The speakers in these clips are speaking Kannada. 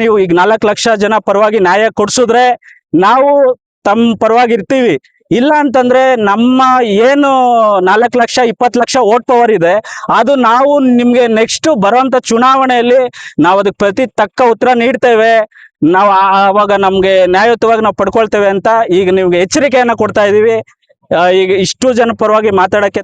ನೀವು ಈಗ 4 ಲಕ್ಷ ಜನ ಪರವಾಗಿ ನ್ಯಾಯ ಕೊಡ್ಸಿದ್ರೆ ನಾವು ತಮ್ಮ ಪರವಾಗಿ ಇರ್ತೀವಿ. ಇಲ್ಲ ಅಂತಂದ್ರೆ ನಮ್ಮ ಏನು 4 ಲಕ್ಷ 20 ಲಕ್ಷ ವೋಟ್ ಪವರ್ ಇದೆ, ಅದು ನಾವು ನಿಮ್ಗೆ ನೆಕ್ಸ್ಟ್ ಬರುವಂತ ಚುನಾವಣೆಯಲ್ಲಿ ನಾವು ಅದಕ್ಕೆ ಪ್ರತಿ ತಕ್ಕ ಉತ್ತರ ನೀಡ್ತೇವೆ. ನಾವು ಆವಾಗ ನಮ್ಗೆ ನ್ಯಾಯಯುತವಾಗಿ ನಾವು ಪಡ್ಕೊಳ್ತೇವೆ ಅಂತ ಈಗ ನಿಮ್ಗೆ ಎಚ್ಚರಿಕೆಯನ್ನ ಕೊಡ್ತಾ ಇದೀವಿ. ಈಗ ಇಷ್ಟು ಜನ ಪರವಾಗಿ ಮಾತಾಡಕ್ಕೆ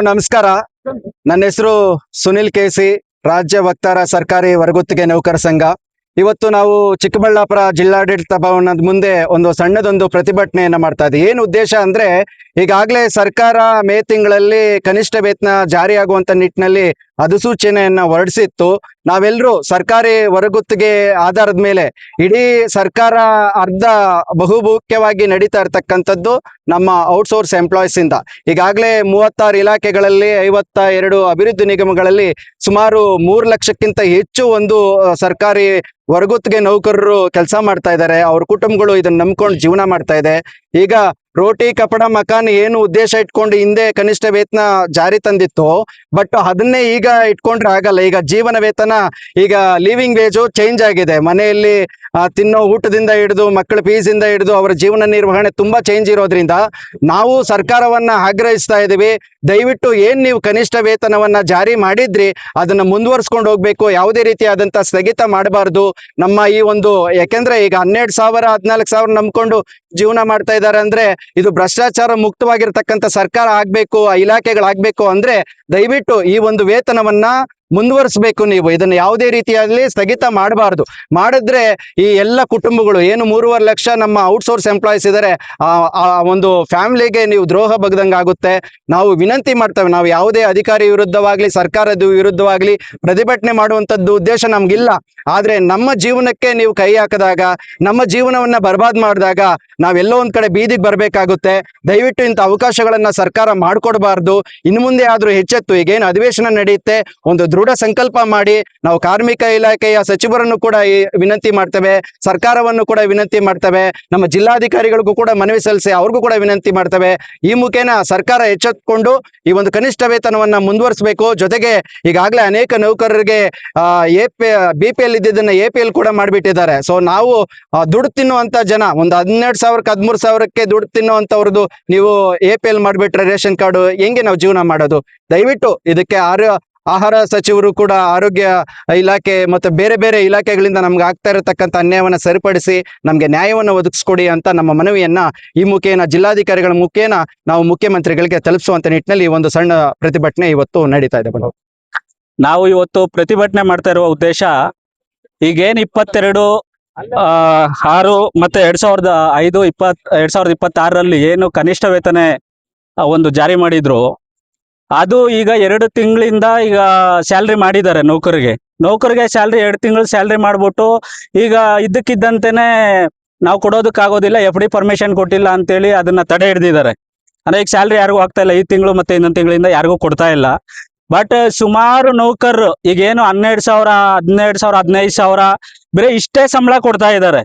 ನಮಸ್ಕಾರ. ನನ್ನ ಹೆಸರು ಸುನಿಲ್ ಕೆಸಿ, ರಾಜ್ಯ ವಕ್ತಾರ ಸರ್ಕಾರಿ ಹೊರಗುತ್ತಿಗೆ ನೌಕರ ಸಂಘ. ಇವತ್ತು ನಾವು ಚಿಕ್ಕಬಳ್ಳಾಪುರ ಜಿಲ್ಲಾಡಳಿತ ಭವನದ ಮುಂದೆ ಒಂದು ಸಣ್ಣದೊಂದು ಪ್ರತಿಭಟನೆಯನ್ನ ಮಾಡ್ತಾ ಇದ್ದೀವಿ. ಏನು ಉದ್ದೇಶ ಅಂದ್ರೆ, ಈಗಾಗಲೇ ಸರ್ಕಾರ ಮೇ ತಿಂಗಳಲ್ಲಿ ಕನಿಷ್ಠ ವೇತನ ಜಾರಿಯಾಗುವಂತ ನಿಟ್ಟಿನಲ್ಲಿ ಅಧಿಸೂಚನೆಯನ್ನ ಹೊರಡಿಸಿತ್ತು. ನಾವೆಲ್ಲರೂ ಸರ್ಕಾರಿ ಹೊರಗುತ್ತಿಗೆ ಆಧಾರದ ಮೇಲೆ ಇಡೀ ಸರ್ಕಾರ ಅರ್ಧ ಬಹುಮುಖ್ಯವಾಗಿ ನಡೀತಾ ಇರ್ತಕ್ಕಂಥದ್ದು ನಮ್ಮ ಔಟ್ಸೋರ್ಸ್ ಎಂಪ್ಲಾಯೀಸ್ ಇಂದ. ಈಗಾಗಲೇ 36 ಇಲಾಖೆಗಳಲ್ಲಿ 52 ಅಭಿವೃದ್ಧಿ ನಿಗಮಗಳಲ್ಲಿ ಸುಮಾರು 3 ಲಕ್ಷಕ್ಕಿಂತ ಹೆಚ್ಚು ಒಂದು ಸರ್ಕಾರಿ ಹೊರಗುತ್ತಿಗೆ ನೌಕರರು ಕೆಲಸ ಮಾಡ್ತಾ ಇದ್ದಾರೆ. ಅವ್ರ ಕುಟುಂಬಗಳು ಇದನ್ನ ನಂಬ್ಕೊಂಡು ಜೀವನ ಮಾಡ್ತಾ ಇದೆ. ಈಗ ರೋಟಿ ಕಪಡ ಮಕಾನ್ ಏನು ಉದ್ದೇಶ ಇಟ್ಕೊಂಡು ಹಿಂದೆ ಕನಿಷ್ಠ ವೇತನ ಜಾರಿ ತಂದಿತ್ತು, ಬಟ್ ಅದನ್ನೇ ಈಗ ಇಟ್ಕೊಂಡ್ರೆ ಆಗಲ್ಲ. ಈಗ ಜೀವನ ವೇತನ, ಈಗ ಲಿವಿಂಗ್ ವೇಜು ಚೇಂಜ್ ಆಗಿದೆ. ಮನೆಯಲ್ಲಿ ತಿನ್ನೋ ಊಟದಿಂದ ಹಿಡಿದು ಮಕ್ಕಳ ಫೀಸ್ ಇಂದ ಹಿಡಿದು ಅವರ ಜೀವನ ನಿರ್ವಹಣೆ ತುಂಬಾ ಚೇಂಜ್ ಇರೋದ್ರಿಂದ ನಾವು ಸರ್ಕಾರವನ್ನ ಆಗ್ರಹಿಸ್ತಾ ಇದೀವಿ, ದಯವಿಟ್ಟು ಏನ್ ನೀವು ಕನಿಷ್ಠ ವೇತನವನ್ನ ಜಾರಿ ಮಾಡಿದ್ರಿ ಅದನ್ನ ಮುಂದುವರ್ಸ್ಕೊಂಡು ಹೋಗ್ಬೇಕು. ಯಾವುದೇ ರೀತಿಯಾದಂತ ಸ್ಥಗಿತ ಮಾಡಬಾರ್ದು. ನಮ್ಮ ಈ ಒಂದು, ಯಾಕೆಂದ್ರೆ ಈಗ 12,000 14,000 ನಂಬ್ಕೊಂಡು ಜೀವನ ಮಾಡ್ತಾ ಇದ್ದಾರೆ ಅಂದ್ರೆ ಇದು ಭ್ರಷ್ಟಾಚಾರ ಮುಕ್ತವಾಗಿರ್ತಕ್ಕಂಥ ಸರ್ಕಾರ ಆಗ್ಬೇಕು, ಇಲಾಖೆಗಳಾಗ್ಬೇಕು ಅಂದ್ರೆ ದಯವಿಟ್ಟು ಈ ಒಂದು ವೇತನವನ್ನ ಮುಂದುವರಿಸಬೇಕು. ನೀವು ಇದನ್ನ ಯಾವುದೇ ರೀತಿಯಲ್ಲಿ ಸ್ಥಗಿತ ಮಾಡಬಾರ್ದು. ಮಾಡಿದ್ರೆ ಈ ಎಲ್ಲ ಕುಟುಂಬಗಳು ಏನು 3.5 ಲಕ್ಷ ನಮ್ಮ ಔಟ್ಸೋರ್ಸ್ ಎಂಪ್ಲಾಯೀಸ್ ಇದ್ದಾರೆ, ಆ ಒಂದು ಫ್ಯಾಮಿಲಿಗೆ ನೀವು ದ್ರೋಹ ಬಗ್ದಂಗೆ ಆಗುತ್ತೆ. ನಾವು ವಿನಂತಿ ಮಾಡ್ತೇವೆ, ನಾವು ಯಾವುದೇ ಅಧಿಕಾರಿ ವಿರುದ್ಧವಾಗ್ಲಿ ಸರ್ಕಾರದ ವಿರುದ್ಧವಾಗ್ಲಿ ಪ್ರತಿಭಟನೆ ಮಾಡುವಂತದ್ದು ಉದ್ದೇಶ ನಮ್ಗಿಲ್ಲ. ಆದ್ರೆ ನಮ್ಮ ಜೀವನಕ್ಕೆ ನೀವು ಕೈ ಹಾಕಿದಾಗ, ನಮ್ಮ ಜೀವನವನ್ನ ಬರ್ಬಾದ್ ಮಾಡಿದಾಗ ನಾವೆಲ್ಲೋ ಒಂದ್ ಕಡೆ ಬೀದಿಗೆ ಬರ್ಬೇಕಾಗುತ್ತೆ. ದಯವಿಟ್ಟು ಇಂಥ ಅವಕಾಶಗಳನ್ನ ಸರ್ಕಾರ ಮಾಡ್ಕೊಡ್ಬಾರ್ದು. ಇನ್ನು ಮುಂದೆ ಆದ್ರೂ ಹೆಚ್ಚೆತ್ತು, ಈಗೇನು ಅಧಿವೇಶನ ನಡೆಯುತ್ತೆ, ಒಂದು ದೃಢ ಸಂಕಲ್ಪ ಮಾಡಿ ನಾವು ಕಾರ್ಮಿಕ ಇಲಾಖೆಯ ಸಚಿವರನ್ನು ಕೂಡ ವಿನಂತಿ ಮಾಡ್ತೇವೆ, ಸರ್ಕಾರವನ್ನು ಕೂಡ ವಿನಂತಿ ಮಾಡ್ತೇವೆ, ನಮ್ಮ ಜಿಲ್ಲಾಧಿಕಾರಿಗಳಿಗೂ ಕೂಡ ಮನವಿ ಸಲ್ಲಿಸಿ ಅವ್ರಿಗೂ ಕೂಡ ವಿನಂತಿ ಮಾಡ್ತೇವೆ. ಈ ಮುಖೇನ ಸರ್ಕಾರ ಎಚ್ಚೆತ್ತುಕೊಂಡು ಈ ಒಂದು ಕನಿಷ್ಠ ವೇತನವನ್ನ ಮುಂದುವರಿಸಬೇಕು. ಜೊತೆಗೆ ಈಗಾಗಲೇ ಅನೇಕ ನೌಕರರಿಗೆ BPL ಇದ್ದಿದ್ದನ್ನ APL ಕೂಡ ಮಾಡಿಬಿಟ್ಟಿದ್ದಾರೆ. ಸೊ ನಾವು ದುಡ್ಡು ತಿನ್ನುವಂತ ಜನ, ಒಂದು 12,000 13,000ಕ್ಕೆ ದುಡ್ಡು ತಿನ್ನುವಂತವ್ರದ್ದು ನೀವು APL ಮಾಡಿಬಿಟ್ರೆ ರೇಷನ್ ಕಾರ್ಡು ಹೆಂಗೆ ನಾವು ಜೀವನ ಮಾಡೋದು? ದಯವಿಟ್ಟು ಇದಕ್ಕೆ ಆಹಾರ ಸಚಿವರು ಕೂಡ, ಆರೋಗ್ಯ ಇಲಾಖೆ ಮತ್ತು ಬೇರೆ ಬೇರೆ ಇಲಾಖೆಗಳಿಂದ ನಮ್ಗೆ ಆಗ್ತಾ ಇರತಕ್ಕಂಥ ಅನ್ಯಾಯವನ್ನು ಸರಿಪಡಿಸಿ ನಮ್ಗೆ ನ್ಯಾಯವನ್ನು ಒದಗಿಸ್ಕೊಡಿ ಅಂತ ನಮ್ಮ ಮನವಿಯನ್ನ ಈ ಮುಖೇನ ಜಿಲ್ಲಾಧಿಕಾರಿಗಳ ಮುಖೇನ ನಾವು ಮುಖ್ಯಮಂತ್ರಿಗಳಿಗೆ ತಲುಪಿಸುವಂತ ನಿಟ್ಟಿನಲ್ಲಿ ಒಂದು ಸಣ್ಣ ಪ್ರತಿಭಟನೆ ಇವತ್ತು ನಡೀತಾ ಇದೆ. ನಾವು ಇವತ್ತು ಪ್ರತಿಭಟನೆ ಮಾಡ್ತಾ ಇರುವ ಉದ್ದೇಶ, ಈಗೇನ್ 22/6 ಮತ್ತೆ 2026ರಲ್ಲಿ ಏನು ಕನಿಷ್ಠ ವೇತನ ಒಂದು ಜಾರಿ ಮಾಡಿದ್ರು, ಅದು ಈಗ 2 ತಿಂಗಳಿಂದ ಈಗ ಸ್ಯಾಲ್ರಿ ಮಾಡಿದ್ದಾರೆ ನೌಕರಿಗೆ ಸ್ಯಾಲ್ರಿ 2 ತಿಂಗಳು ಸ್ಯಾಲ್ರಿ ಮಾಡ್ಬಿಟ್ಟು ಈಗ ಇದ್ದಕ್ಕಿದ್ದಂತೆನೆ ನಾವು ಕೊಡೋದಕ್ಕಾಗೋದಿಲ್ಲ, FD ಪರ್ಮಿಷನ್ ಕೊಟ್ಟಿಲ್ಲ ಅಂತೇಳಿ ಅದನ್ನ ತಡೆ ಹಿಡ್ದಿದ್ದಾರೆ. ಅಂದ್ರೆ ಈಗ ಸ್ಯಾಲ್ರಿ ಯಾರಿಗೂ ಆಗ್ತಾ ಇಲ್ಲ, ಈ ತಿಂಗಳು ಮತ್ತೆ ಇನ್ನೊಂದು ತಿಂಗಳಿಂದ ಯಾರಿಗೂ ಕೊಡ್ತಾ ಇಲ್ಲ. ಬಟ್ ಸುಮಾರು ನೌಕರರು ಈಗೇನು 12,000 17,000 15,000 ಬರೀ ಇಷ್ಟೇ ಸಂಬಳ ಕೊಡ್ತಾ ಇದ್ದಾರೆ.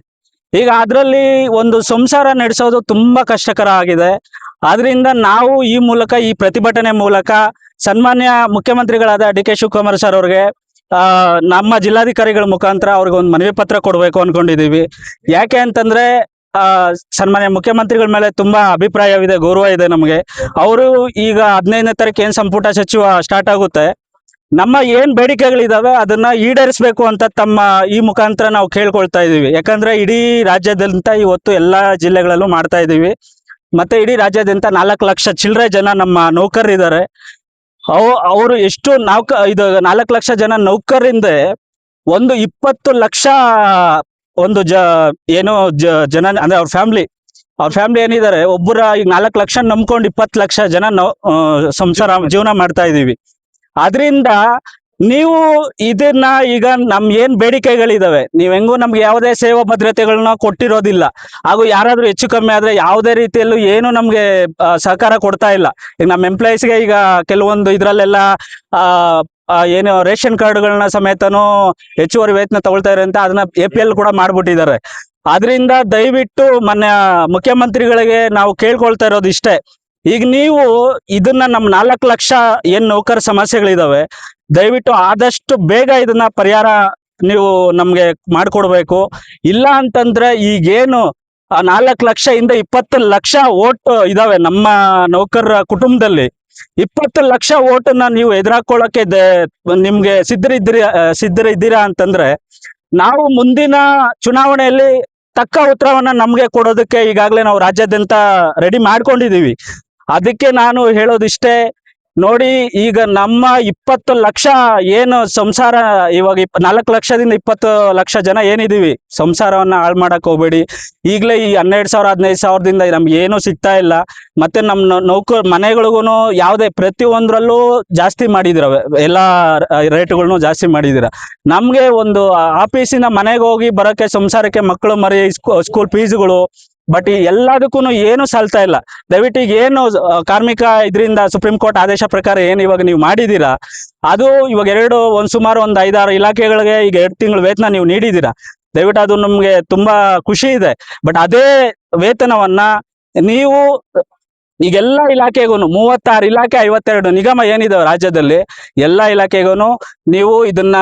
ಈಗ ಅದರಲ್ಲಿ ಒಂದು ಸಂಸಾರ ನಡೆಸೋದು ತುಂಬಾ ಕಷ್ಟಕರ ಆಗಿದೆ. ಆದ್ರಿಂದ ನಾವು ಈ ಮೂಲಕ, ಈ ಪ್ರತಿಭಟನೆ ಮೂಲಕ ಸನ್ಮಾನ್ಯ ಮುಖ್ಯಮಂತ್ರಿಗಳಾದ DK ಶಿವಕುಮಾರ್ ಸರ್ ಅವ್ರಿಗೆ ನಮ್ಮ ಜಿಲ್ಲಾಧಿಕಾರಿಗಳ ಮುಖಾಂತರ ಅವ್ರಿಗೆ ಒಂದು ಮನವಿ ಪತ್ರ ಕೊಡ್ಬೇಕು ಅನ್ಕೊಂಡಿದೀವಿ. ಯಾಕೆ ಅಂತಂದ್ರೆ ಸನ್ಮಾನ್ಯ ಮುಖ್ಯಮಂತ್ರಿಗಳ ಮೇಲೆ ತುಂಬಾ ಅಭಿಪ್ರಾಯವಿದೆ, ಗೌರವ ಇದೆ ನಮಗೆ. ಅವರು ಈಗ 15ನೇ ತಾರೀಕು ಏನ್ ಸಂಪುಟ ಸಚಿವ ಸ್ಟಾರ್ಟ್ ಆಗುತ್ತೆ, ನಮ್ಮ ಏನ್ ಬೇಡಿಕೆಗಳಿದಾವೆ ಅದನ್ನ ಈಡೇರಿಸಬೇಕು ಅಂತ ತಮ್ಮ ಈ ಮುಖಾಂತರ ನಾವು ಕೇಳ್ಕೊಳ್ತಾ ಇದೀವಿ. ಯಾಕಂದ್ರೆ ಇಡೀ ರಾಜ್ಯಾದ್ಯಂತ ಇವತ್ತು ಎಲ್ಲಾ ಜಿಲ್ಲೆಗಳಲ್ಲೂ ಮಾಡ್ತಾ ಇದೀವಿ. ಮತ್ತೆ ಇಡೀ ರಾಜ್ಯಾದ್ಯಂತ 4 ಲಕ್ಷ ಚಿಲ್ಲರೆ ಜನ ನಮ್ಮ ನೌಕರರಿದ್ದಾರೆ. ಅವರು ಎಷ್ಟು ಇದು 4 ಲಕ್ಷ ಜನ ನೌಕರರಿಂದ ಒಂದು 20 ಲಕ್ಷ ಒಂದು ಜನ ಅಂದ್ರೆ ಅವ್ರ ಫ್ಯಾಮಿಲಿ ಅವ್ರ ಫ್ಯಾಮಿಲಿ ಏನಿದ್ದಾರೆ, ಒಬ್ಬರ ಈಗ 4 ಲಕ್ಷ ನಂಬ್ಕೊಂಡು 20 ಲಕ್ಷ ಜನ ನಾವು ಸಂಸಾರ ಜೀವನ ಮಾಡ್ತಾ ಇದೀವಿ. ಅದರಿಂದ ನೀವು ಇದನ್ನ ಈಗ ಏನ್ ಬೇಡಿಕೆಗಳಿದಾವೆ, ನೀವ್ ಹೆಂಗೂ ನಮ್ಗೆ ಯಾವುದೇ ಸೇವಾ ಭದ್ರತೆಗಳನ್ನ ಕೊಟ್ಟಿರೋದಿಲ್ಲ, ಹಾಗೂ ಯಾರಾದ್ರೂ ಹೆಚ್ಚು ಕಮ್ಮಿ ಆದ್ರೆ ಯಾವುದೇ ರೀತಿಯಲ್ಲೂ ಏನು ನಮ್ಗೆ ಸಹಕಾರ ಕೊಡ್ತಾ ಇಲ್ಲ. ಈಗ ನಮ್ಮ ಎಂಪ್ಲಾಯೀಸ್ಗೆ ಈಗ ಕೆಲವೊಂದು ಇದ್ರಲ್ಲೆಲ್ಲ ಏನು ರೇಷನ್ ಕಾರ್ಡ್ಗಳನ್ನ ಸಮೇತನೂ ಹೆಚ್ಚುವರಿ ವೇತನ ತಗೊಳ್ತಾ ಇದ್ದಾರೆ ಅಂತ ಅದನ್ನ APL ಕೂಡ ಮಾಡ್ಬಿಟ್ಟಿದ್ದಾರೆ. ಆದ್ರಿಂದ ದಯವಿಟ್ಟು ಮಾನ್ಯ ಮುಖ್ಯಮಂತ್ರಿಗಳಿಗೆ ನಾವು ಕೇಳ್ಕೊಳ್ತಾ ಇರೋದು ಇಷ್ಟೇ, ಈಗ ನೀವು ಇದನ್ನ ನಮ್ಮ 4 ಲಕ್ಷ ಏನ್ ನೌಕರ ಸಮಸ್ಯೆಗಳಿದಾವೆ, ದಯವಿಟ್ಟು ಆದಷ್ಟು ಬೇಗ ಇದನ್ನ ಪರಿಹಾರ ನೀವು ನಮ್ಗೆ ಮಾಡ್ಕೊಡ್ಬೇಕು. ಇಲ್ಲ ಅಂತಂದ್ರೆ ಈಗೇನು 4 ಲಕ್ಷದಿಂದ 20 ಲಕ್ಷ ಓಟ್ ಇದಾವೆ ನಮ್ಮ ನೌಕರರ ಕುಟುಂಬದಲ್ಲಿ, 20 ಲಕ್ಷ ಓಟನ್ನ ನೀವು ಎದುರಾಕೊಳ್ಳಕ್ಕೆ ನಿಮ್ಗೆ ಸಿದ್ಧರಿದ್ದೀರಾ ಅಂತಂದ್ರೆ ನಾವು ಮುಂದಿನ ಚುನಾವಣೆಯಲ್ಲಿ ತಕ್ಕ ಉತ್ತರವನ್ನ ನಮ್ಗೆ ಕೊಡೋದಕ್ಕೆ ಈಗಾಗಲೇ ನಾವು ರಾಜ್ಯಾದ್ಯಂತ ರೆಡಿ ಮಾಡ್ಕೊಂಡಿದೀವಿ. ಅದಕ್ಕೆ ನಾನು ಹೇಳೋದಿಷ್ಟೇ, ನೋಡಿ ಈಗ ನಮ್ಮ 20 ಲಕ್ಷ ಏನು ಸಂಸಾರ ಇವಾಗ 4 ಲಕ್ಷದಿಂದ 20 ಲಕ್ಷ ಜನ ಏನಿದೀವಿ, ಸಂಸಾರವನ್ನ ಹಾಳು ಮಾಡಕ್ ಹೋಗ್ಬೇಡಿ. ಈಗಲೇ ಈ 12,000 15,000ದಿಂದ ನಮ್ಗೆ ಏನು ಸಿಗ್ತಾ ಇಲ್ಲ. ಮತ್ತೆ ನಮ್ಮ ನೌಕರ ಮನೆಗಳಿಗೂ ಯಾವುದೇ ಪ್ರತಿಯೊಂದರಲ್ಲೂ ಜಾಸ್ತಿ ಮಾಡಿದಿರ, ಎಲ್ಲಾ ರೇಟ್ಗಳನ್ನು ಜಾಸ್ತಿ ಮಾಡಿದಿರ. ನಮ್ಗೆ ಒಂದು ಆಫೀಸಿನ ಮನೆಗೆ ಹೋಗಿ ಬರೋಕೆ, ಸಂಸಾರಕ್ಕೆ ಮಕ್ಕಳು ಮರಿ ಸ್ಕೂಲ್ ಫೀಸ್ಗಳು, ಬಟ್ ಈ ಎಲ್ಲದಕ್ಕೂ ಏನು ಸಾಲ್ತಾ ಇಲ್ಲ. ದಯವಿಟ್ಟು ಈಗ ಏನು ಕಾರ್ಮಿಕ ಇದರಿಂದ ಸುಪ್ರೀಂ ಕೋರ್ಟ್ ಆದೇಶ ಪ್ರಕಾರ ಏನು ಇವಾಗ ನೀವು ಮಾಡಿದೀರಾ, ಅದು ಇವಾಗ ಸುಮಾರು ಒಂದು 5-6 ಇಲಾಖೆಗಳಿಗೆ ಈಗ 2 ತಿಂಗಳು ವೇತನ ನೀವು ನೀಡಿದ್ದೀರಾ. ದಯವಿಟ್ಟು ಅದು ನಮ್ಗೆ ತುಂಬಾ ಖುಷಿ ಇದೆ. ಬಟ್ ಅದೇ ವೇತನವನ್ನ ನೀವು ಈಗೆಲ್ಲ ಇಲಾಖೆಗೂ 36 ಇಲಾಖೆ 52 ನಿಗಮ ಏನಿದಾವೆ ರಾಜ್ಯದಲ್ಲಿ, ಎಲ್ಲ ಇಲಾಖೆಗೂ ನೀವು ಇದನ್ನ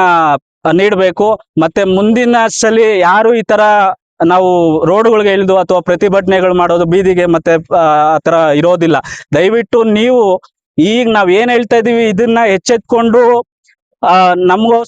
ನೀಡಬೇಕು. ಮತ್ತೆ ಮುಂದಿನ ಸಲ ಯಾರು ಈ ತರ ನಾವು ರೋಡ್ಗಳಿಗೆ ಇಳಿದು ಅಥವಾ ಪ್ರತಿಭಟನೆಗಳು ಮಾಡೋದು, ಬೀದಿಗೆ ಮತ್ತೆ ಆತರ ಇರೋದಿಲ್ಲ. ದಯವಿಟ್ಟು ನೀವು ಈಗ ನಾವ್ ಏನ್ ಹೇಳ್ತಾ ಇದೀವಿ ಇದನ್ನ ಎಚ್ಚೆತ್ಕೊಂಡು ನಮಗೋಸ್ಕರ